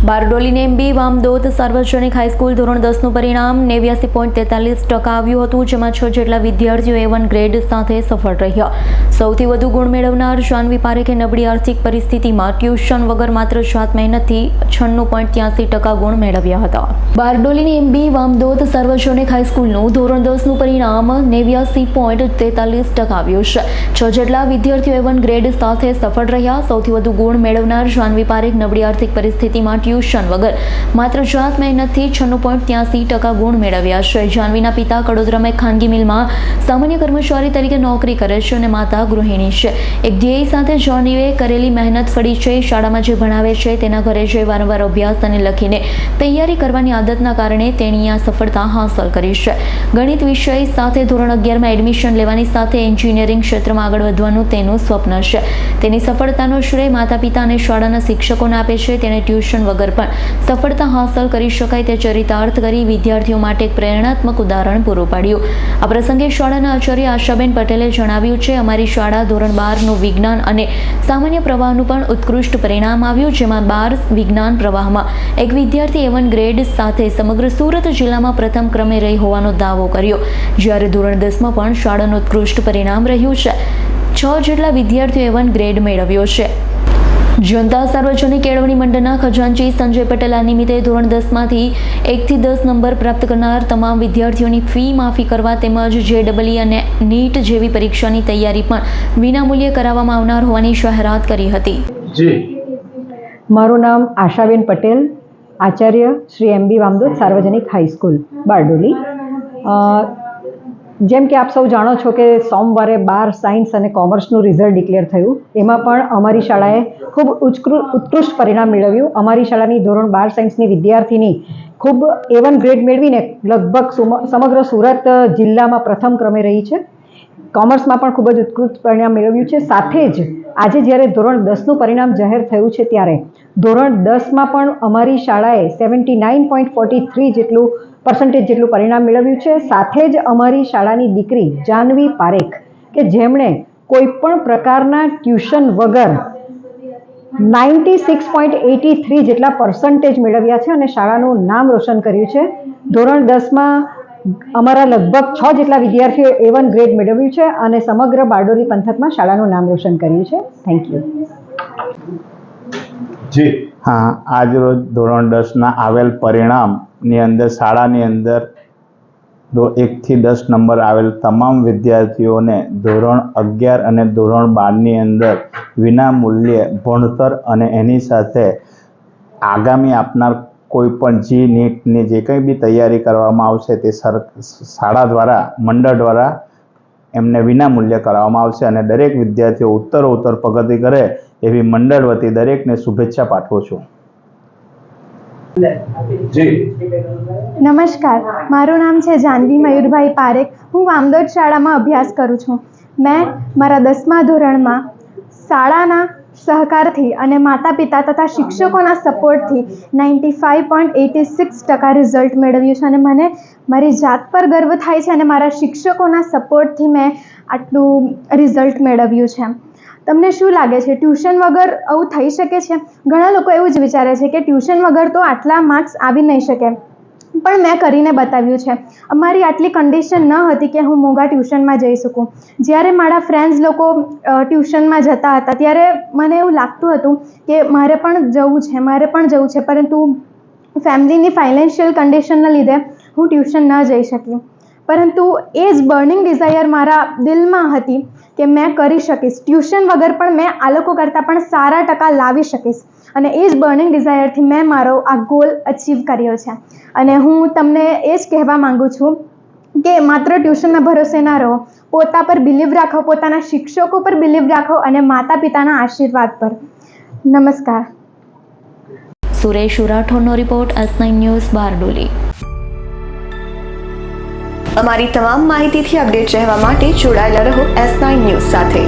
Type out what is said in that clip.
બારડોલીની MB વામદોદ સાર્વજનિક high school ધોરણ 10નું પરિણામ 89.43% આવ્યું હતું, જેમાં 6 જેટલા વિદ્યાર્થીઓ A1 ગ્રેડ સાથે સફળ રહ્યા. સૌથી વધુ ગુણ મેળવનાર જાનવી પારેખે નબળી આર્થિક પરિસ્થિતિમાં ટ્યુશન વગર માત્ર જાત મહેનતથી 96.83% ગુણ મેળવ્યા હતા. બારડોલીની એમબી વામદોદ સાર્વજનિક હાઈસ્કૂલનું ધોરણ 10નું પરિણામ 89.43% આવ્યું છે. 6 જેટલા વિદ્યાર્થીઓ A1 ગ્રેડ સાથે સફળ રહ્યા. સૌથી વધુ ગુણ મેળવનાર જાનવી પારેખ નબળી આર્થિક પરિસ્થિતિમાં ટ્યુશન વગર માત્ર જાત મહેનતથી 96.83% ગુણ મેળવ્યા છે. જાનવીના પિતા કડોદરામાં એક ખાનગી મિલમાં સામાન્ય કર્મચારી તરીકે નોકરી કરે છે અને માતા ગૃહિણી છે. એક ધ્યેય સાથે જાનવીએ કરેલી મહેનત ફળી છે. શાળામાં જે ભણાવે છે તેના ઘરે જઈ વારંવાર અભ્યાસ અને લખીને તૈયારી કરવાની આદતના કારણે તેણી આ સફળતા હાંસલ કરી છે. ગણિત વિષય સાથે ધોરણ 11માં એડમિશન લેવાની સાથે એન્જિનિયરિંગ ક્ષેત્રમાં આગળ વધવાનું તેનું સ્વપ્ન છે. તેની સફળતાનો શ્રેય માતા પિતા અને શાળાના શિક્ષકોને આપે છે. તેણે ટ્યુશન વગર પણ સફળતા હાંસલ કરી શકાય તે ચરિતાર્થ કરી વિદ્યાર્થીઓ માટે એક પ્રેરણાત્મક ઉદાહરણ પૂરું પાડ્યું. આ પ્રસંગે શાળાના આચાર્ય આશાબેન પટેલે જણાવ્યું છે, અમારી શાળા ધોરણ 12નું વિજ્ઞાન અને સામાન્ય પ્રવાહનું પણ ઉત્કૃષ્ટ પરિણામ આવ્યું, જેમાં 12 વિજ્ઞાન પ્રવાહમાં એક વિદ્યાર્થી A1 ગ્રેડ સાથે સમગ્ર સુરત જિલ્લામાં પ્રથમ ક્રમે રહી હોવાનો દાવો કર્યો. જ્યારે ધોરણ 10માં પણ શાળાનું ઉત્કૃષ્ટ પરિણામ રહ્યું છે. 6 જેટલા વિદ્યાર્થીઓ A1 ગ્રેડ મેળવ્યો છે. જનતા સાર્વજનિક કેળવણી મંડળના ખજાનચી સંજય પટેલ આ નિમિત્તે ધોરણ 10માંથી 1 થી 10 નંબર પ્રાપ્ત કરનાર તમામ વિદ્યાર્થીઓની ફી માફી કરવા તેમજ JEE અને NEET જેવી પરીક્ષાની તૈયારી પણ વિનામૂલ્યે કરાવવામાં આવનાર હોવાની જાહેરાત કરી હતી. મારું નામ આશાબેન પટેલ, આચાર્ય શ્રી MB વામદોદ સાર્વજનિક હાઈસ્કૂલ બારડોલી. જેમ કે આપ સૌ જાણો છો કે સોમવારે 12 સાયન્સ અને કોમર્સનું રિઝલ્ટ ડિક્લેર થયું. એમાં પણ અમારી શાળાએ ખૂબ ઉત્કૃષ્ટ પરિણામ મેળવ્યું. અમારી શાળાની ધોરણ 12 સાયન્સની વિદ્યાર્થીની ખૂબ A1 ગ્રેડ મેળવીને લગભગ સમગ્ર સુરત જિલ્લામાં પ્રથમ ક્રમે રહી છે. કોમર્સમાં પણ ખૂબ જ ઉત્કૃષ્ટ પરિણામ મેળવ્યું છે. સાથે જ આજે જ્યારે ધોરણ 10નું પરિણામ જાહેર થયું છે ત્યારે ધોરણ 10માં પણ અમારી શાળાએ 79.43% જેટલું પરિણામ મેળવ્યું છે. સાથે જ અમારી શાળાની દીકરી જાનવી પારેખ કે જેમણે કોઈ પણ પ્રકારના ટ્યુશન વગર 96.83% જેટલા પર્સન્ટેજ મેળવ્યા છે અને શાળાનું નામ રોશન કર્યું છે. ધોરણ 10માં અમારા લગભગ 6 જેટલા વિદ્યાર્થીઓ A1 ગ્રેડ મેળવ્યું છે અને સમગ્ર બારડોલી પંથકમાં શાળાનું નામ રોશન કર્યું છે. Thank you. જી હા, આજ રોજ ધોરણ 10ના આવેલ પરિણામની અંદર શાળાની અંદર 1 થી 10 નંબર આવેલ તમામ વિદ્યાર્થીઓને ધોરણ 11 અને ધોરણ 12ની અંદર વિના મૂલ્યે ભણતર અને એની સાથે આગામી આપનાર કોઈ પણ NEETની જે કંઈ બી તૈયારી કરવામાં આવશે તે શાળા દ્વારા મંડળ દ્વારા એમને વિના મૂલ્યે કરાવવામાં આવશે અને દરેક વિદ્યાર્થીઓ ઉત્તરોત્તર પ્રગતિ કરે એવી મંડળ વતી દરેકને શુભેચ્છા પાઠવું છું. નમસ્કાર, મારું નામ છે જાનવી મયુરભાઈ પારેખ. હું વામદોદ શાળામાં અભ્યાસ કરું છું. મેં મારા 10મા ધોરણમાં શાળાના સહકારથી અને માતા પિતા તથા શિક્ષકોના સપોર્ટથી 95.86% રિઝલ્ટ મેળવ્યું છે અને મને મારી જાત પર ગર્વ થાય છે અને મારા શિક્ષકોના સપોર્ટથી મેં આટલું રિઝલ્ટ મેળવ્યું છે. તમને શું લાગે છે, ટ્યુશન વગર આવું થઈ શકે છે? ઘણા લોકો એવું જ વિચારે છે કે ટ્યુશન વગર તો આટલા માર્ક્સ આવી નહીં શકે, પણ મેં કરીને બતાવ્યું છે. અમારી આટલી કન્ડિશન ન હતી કે હું મોંઘા ટ્યુશનમાં જઈ શકું. જ્યારે મારા ફ્રેન્ડ્સ લોકો ટ્યુશનમાં જતા હતા ત્યારે મને એવું લાગતું હતું કે મારે પણ જવું છે, પરંતુ ફેમિલીની ફાઇનાન્શિયલ કન્ડિશનના લીધે હું ટ્યુશન ન જઈ શકી. પરંતુ એ જ બર્નિંગ ડિઝાયર મારા દિલમાં હતી કે મેં કરી શકીશ. ટ્યુશન વગર પણ મેં આ લોકો કરતાં પણ સારા ટકા લાવી શકીશ અને એ જ બર્નિંગ ડિઝાયરથી મેં મારો આ ગોલ અચીવ કર્યો છે. અને હું તમને એ જ કહેવા માગું છું કે માત્ર ટ્યુશનના ભરોસે ના રહો, પોતા પર બિલીવ રાખો, પોતાના શિક્ષકો પર બિલીવ રાખો અને માતા પિતાના આશીર્વાદ પર. નમસ્કાર. સુરેશ રાઠોડનો રિપોર્ટ, S9 ન્યૂઝ, બારડોલી. અમારી તમામ માહિતીથી અપડેટ રહેવા માટે જોડાયેલા રહો S9 ન્યૂઝ સાથે.